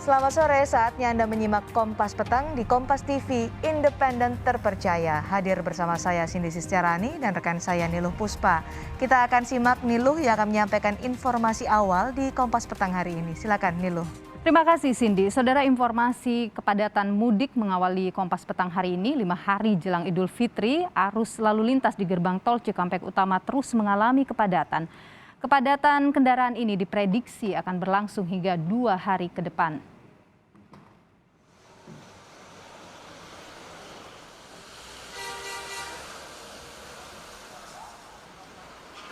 Selamat sore, saatnya Anda menyimak Kompas Petang di Kompas TV, independen terpercaya. Hadir bersama saya Cindy Sisterani dan rekan saya Niluh Puspa. Kita akan simak Niluh yang akan menyampaikan informasi awal di Kompas Petang hari ini. Silakan Niluh. Terima kasih Cindy. Saudara, informasi kepadatan mudik mengawali Kompas Petang hari ini 5 hari jelang Idul Fitri, arus lalu lintas di gerbang tol Cikampek Utama terus mengalami kepadatan. Kepadatan kendaraan ini diprediksi akan berlangsung hingga 2 hari ke depan.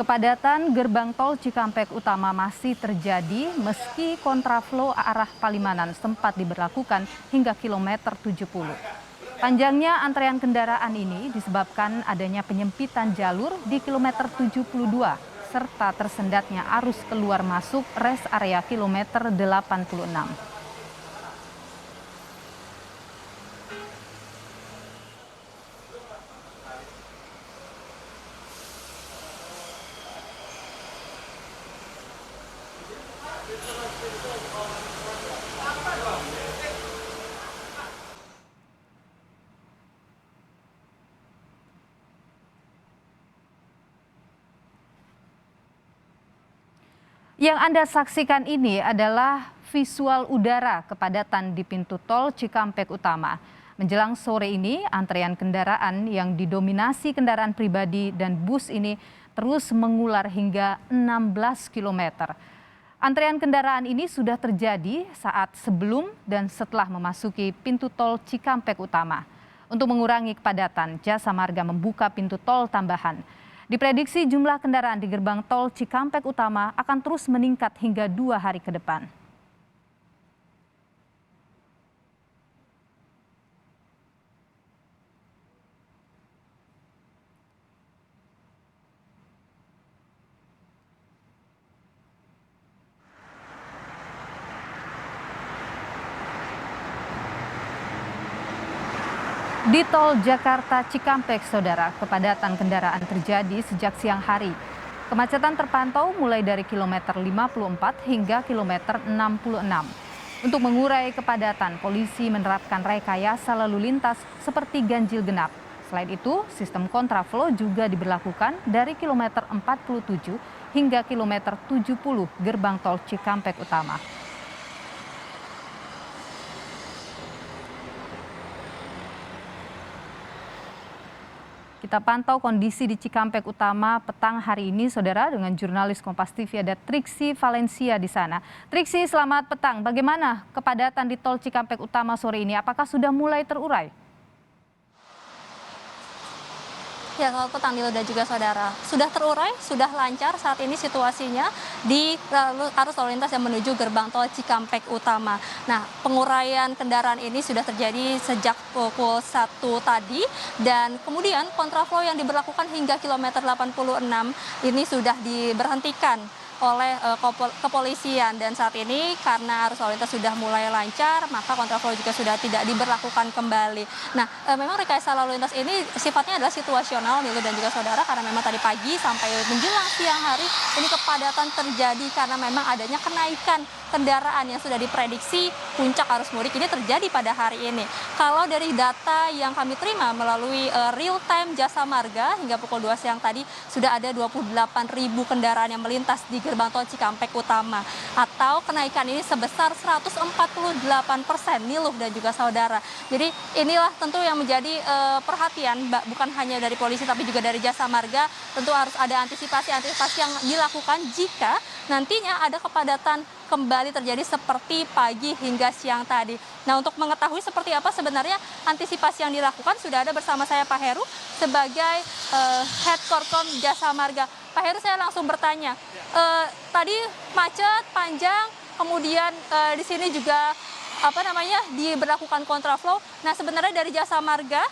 Kepadatan gerbang tol Cikampek Utama masih terjadi meski kontraflow arah Palimanan sempat diberlakukan hingga kilometer 70. Panjangnya antrean kendaraan ini disebabkan adanya penyempitan jalur di kilometer 72 serta tersendatnya arus keluar masuk rest area kilometer 86. Yang Anda saksikan ini adalah visual udara kepadatan di pintu tol Cikampek Utama. Menjelang sore ini, antrean kendaraan yang didominasi kendaraan pribadi dan bus ini terus mengular hingga 16 km. Antrean kendaraan ini sudah terjadi saat sebelum dan setelah memasuki pintu tol Cikampek Utama. Untuk mengurangi kepadatan, Jasa Marga membuka pintu tol tambahan. Diprediksi jumlah kendaraan di gerbang tol Cikampek Utama akan terus meningkat hingga 2 hari ke depan. Di tol Jakarta Cikampek, saudara, kepadatan kendaraan terjadi sejak siang hari. Kemacetan terpantau mulai dari kilometer 54 hingga kilometer 66. Untuk mengurai kepadatan, polisi menerapkan rekayasa lalu lintas seperti ganjil genap. Selain itu, sistem kontraflow juga diberlakukan dari kilometer 47 hingga kilometer 70 gerbang tol Cikampek Utama. Kita pantau kondisi di Cikampek Utama petang hari ini, saudara, dengan jurnalis Kompas TV ada Triksi Valencia di sana. Triksi, selamat petang. Bagaimana kepadatan di tol Cikampek Utama sore ini? Apakah sudah mulai terurai? Ya, selamat petang Nilo dan juga saudara. Sudah terurai, sudah lancar saat ini situasinya di arus lalu lintas yang menuju gerbang tol Cikampek Utama. Nah, penguraian kendaraan ini sudah terjadi sejak pukul 1 tadi dan kemudian kontraflow yang diberlakukan hingga kilometer 86 ini sudah diberhentikan oleh kepolisian, dan saat ini karena arus lalu lintas sudah mulai lancar maka kontraflow juga sudah tidak diberlakukan kembali. Nah, memang rekayasa lalu lintas ini sifatnya adalah situasional Nilo dan juga saudara, karena memang tadi pagi sampai menjelang siang hari ini kepadatan terjadi karena memang adanya kenaikan kendaraan yang sudah diprediksi puncak arus mudik ini terjadi pada hari ini. Kalau dari data yang kami terima melalui real time Jasa Marga hingga pukul 2 siang tadi sudah ada 28.000 kendaraan yang melintas di gerbang tol Cikampek Utama, atau kenaikan ini sebesar 148% Niluh dan juga saudara. Jadi inilah tentu yang menjadi perhatian bukan hanya dari polisi tapi juga dari Jasa Marga. Tentu harus ada antisipasi yang dilakukan jika nantinya ada kepadatan kembali terjadi seperti pagi hingga siang tadi. Nah, untuk mengetahui seperti apa sebenarnya antisipasi yang dilakukan, sudah ada bersama saya Pak Heru sebagai Head Korkom Jasa Marga. Pak Heru, saya langsung bertanya, tadi macet panjang, kemudian di sini juga diberlakukan kontraflow. Nah, sebenarnya dari Jasa Marga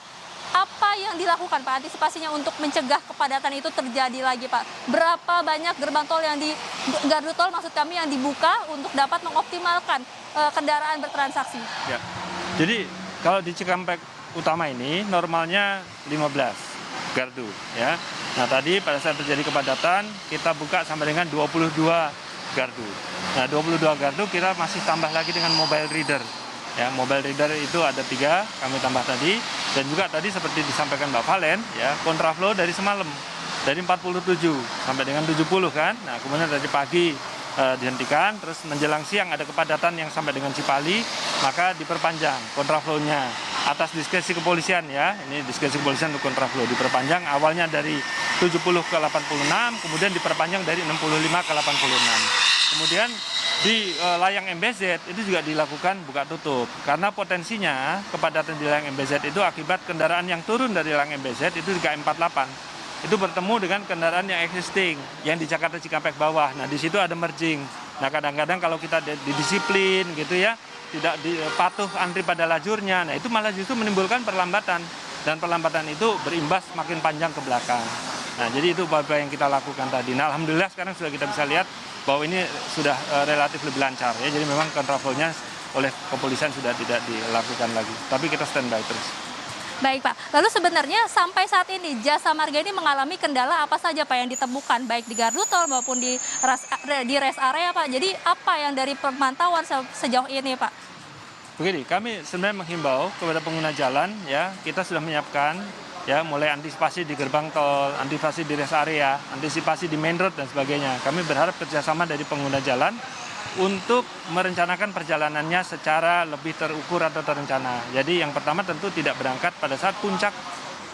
apa yang dilakukan Pak antisipasinya untuk mencegah kepadatan itu terjadi lagi Pak? Berapa banyak gerbang tol yang gardu tol maksud kami yang dibuka untuk dapat mengoptimalkan kendaraan bertransaksi? Ya. Jadi kalau di Cikampek Utama ini normalnya 15 gardu ya. Nah, tadi pada saat terjadi kepadatan kita buka sampai dengan 22 gardu. Nah, 22 gardu kita masih tambah lagi dengan mobile reader. Ya, mobile reader itu ada 3, kami tambah tadi. Dan juga tadi seperti disampaikan Mbak Valen, ya, kontraflow dari semalam. Dari 47 sampai dengan 70 kan. Nah, kemudian dari pagi dihentikan, terus menjelang siang ada kepadatan yang sampai dengan Cipali, maka diperpanjang kontraflow-nya. Atas diskresi kepolisian ya, ini diskresi kepolisian untuk kontraflow. Diperpanjang awalnya dari 70 ke 86, kemudian diperpanjang dari 65 ke 86. Kemudian di layang MBZ itu juga dilakukan buka tutup karena potensinya kepadatan di layang MBZ itu akibat kendaraan yang turun dari layang MBZ itu di KM48 itu bertemu dengan kendaraan yang existing yang di Jakarta Cikampek bawah. Nah, di situ ada merging. Nah, kadang-kadang kalau kita didisiplin gitu ya, tidak patuh antri pada lajurnya, nah itu malah justru menimbulkan perlambatan dan perlambatan itu berimbas makin panjang ke belakang. Nah, jadi itu upaya yang kita lakukan tadi. Nah, alhamdulillah sekarang sudah kita bisa lihat bahwa ini sudah relatif lebih lancar ya. Jadi memang kontraflow-nya oleh kepolisian sudah tidak dilakukan lagi. Tapi kita standby terus. Baik Pak, lalu sebenarnya sampai saat ini Jasa Marga ini mengalami kendala apa saja Pak yang ditemukan baik di gardu tol maupun di rest area Pak. Jadi apa yang dari pemantauan sejauh ini Pak? Begini, kami sebenarnya menghimbau kepada pengguna jalan ya, kita sudah menyiapkan ya mulai antisipasi di gerbang tol, antisipasi di rest area, antisipasi di main road dan sebagainya. Kami berharap kerjasama dari pengguna jalan untuk merencanakan perjalanannya secara lebih terukur atau terencana. Jadi yang pertama tentu tidak berangkat pada saat puncak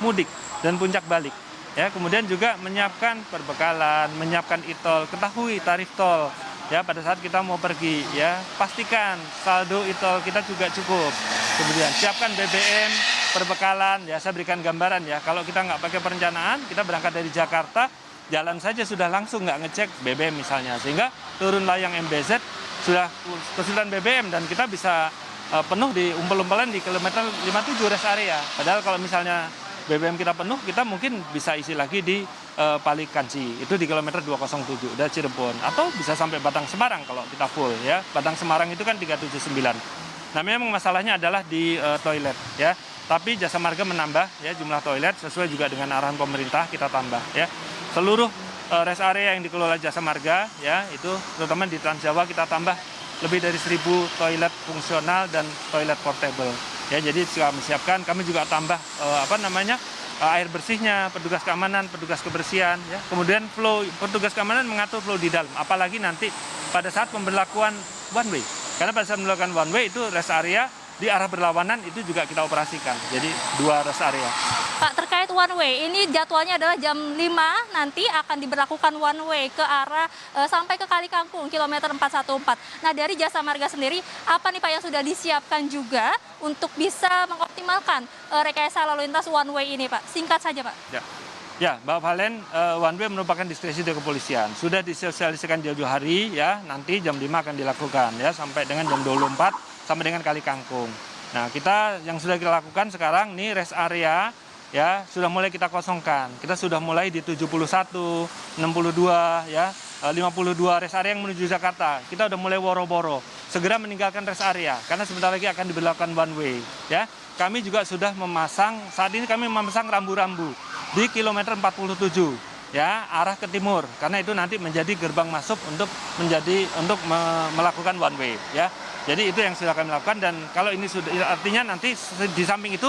mudik dan puncak balik. Ya, kemudian juga menyiapkan perbekalan, menyiapkan e-tol, ketahui tarif tol. Ya, pada saat kita mau pergi ya, pastikan saldo e-tol kita juga cukup. Kemudian siapkan BBM, perbekalan, ya saya berikan gambaran ya. Kalau kita nggak pakai perencanaan, kita berangkat dari Jakarta, jalan saja sudah langsung nggak ngecek BBM misalnya, sehingga turun layang MBZ sudah kesulitan BBM dan kita bisa penuh di umpel-umpelan di kilometer 57 rest area. Padahal kalau misalnya BBM kita penuh, kita mungkin bisa isi lagi di Palikanci, itu di kilometer 207 dari Cirebon, atau bisa sampai Batang Semarang kalau kita full ya. Batang Semarang itu kan 379. Nah, memang masalahnya adalah di toilet ya. Tapi Jasa Marga menambah ya jumlah toilet sesuai juga dengan arahan pemerintah, kita tambah ya. Seluruh rest area yang dikelola Jasa Marga ya, itu terutama di Trans Jawa kita tambah lebih dari 1.000 toilet fungsional dan toilet portable. Ya, jadi kami siapkan, kami juga tambah air bersihnya, petugas keamanan, petugas kebersihan ya. Kemudian flow, petugas keamanan mengatur flow di dalam, apalagi nanti pada saat pemberlakuan one way. Karena pada saat melakukan one way itu rest area di arah berlawanan itu juga kita operasikan. Jadi 2 rest area. Pak, terkait one way, ini jadwalnya adalah jam 5 nanti akan diberlakukan one way ke arah sampai ke Kali Kangkung, kilometer 414. Nah, dari Jasa Marga sendiri, apa nih Pak yang sudah disiapkan juga untuk bisa mengoptimalkan rekayasa lalu lintas one way ini Pak? Singkat saja Pak. Ya, Mbak Valen, one way merupakan diskresi dari kepolisian. Sudah disosialisasikan jauh-jauh hari ya, nanti jam 5 akan dilakukan ya, sampai dengan jam 24 sampai dengan Kali Kangkung. Nah, kita yang sudah kita lakukan sekarang nih rest area ya sudah mulai kita kosongkan. Kita sudah mulai di 71, 62 ya, 52 rest area yang menuju Jakarta. Kita udah mulai woro-woro. Segera meninggalkan rest area karena sebentar lagi akan diberlakukan one way ya. Kami juga sudah memasang, saat ini kami memasang rambu-rambu di kilometer 47 ya, arah ke timur karena itu nanti menjadi gerbang masuk untuk melakukan one way ya. Jadi itu yang sudah kami lakukan, dan kalau ini sudah artinya nanti di samping itu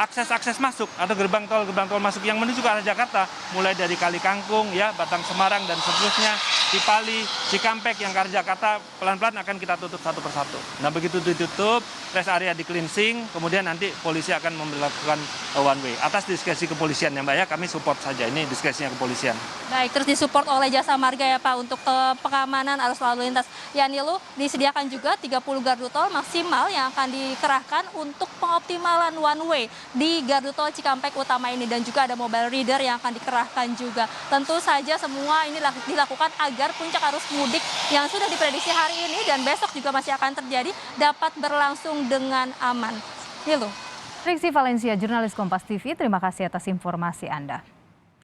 akses masuk atau gerbang tol masuk yang menuju ke arah Jakarta mulai dari Kali Kangkung ya, Batang Semarang dan seterusnya, Cipali, Cikampek yang ke arah Jakarta pelan-pelan akan kita tutup satu persatu. Nah, begitu ditutup, rest area di cleansing, kemudian nanti polisi akan memperlakukan one way atas diskresi kepolisian ya Mbak ya, kami support saja, ini diskresinya kepolisian. Baik, terus disupport oleh Jasa Marga ya Pak untuk pengamanan arus lalu lintas. Ya Nilu, disediakan juga 30 gardu tol maksimal yang akan dikerahkan untuk pengoptimalan one way di gardu tol Cikampek Utama ini, dan juga ada mobile reader yang akan dikerahkan juga. Tentu saja semua ini dilakukan agar puncak arus mudik yang sudah diprediksi hari ini dan besok juga masih akan terjadi dapat berlangsung dengan aman. Nilu. Triksi Valencia, jurnalis Kompas TV, terima kasih atas informasi Anda.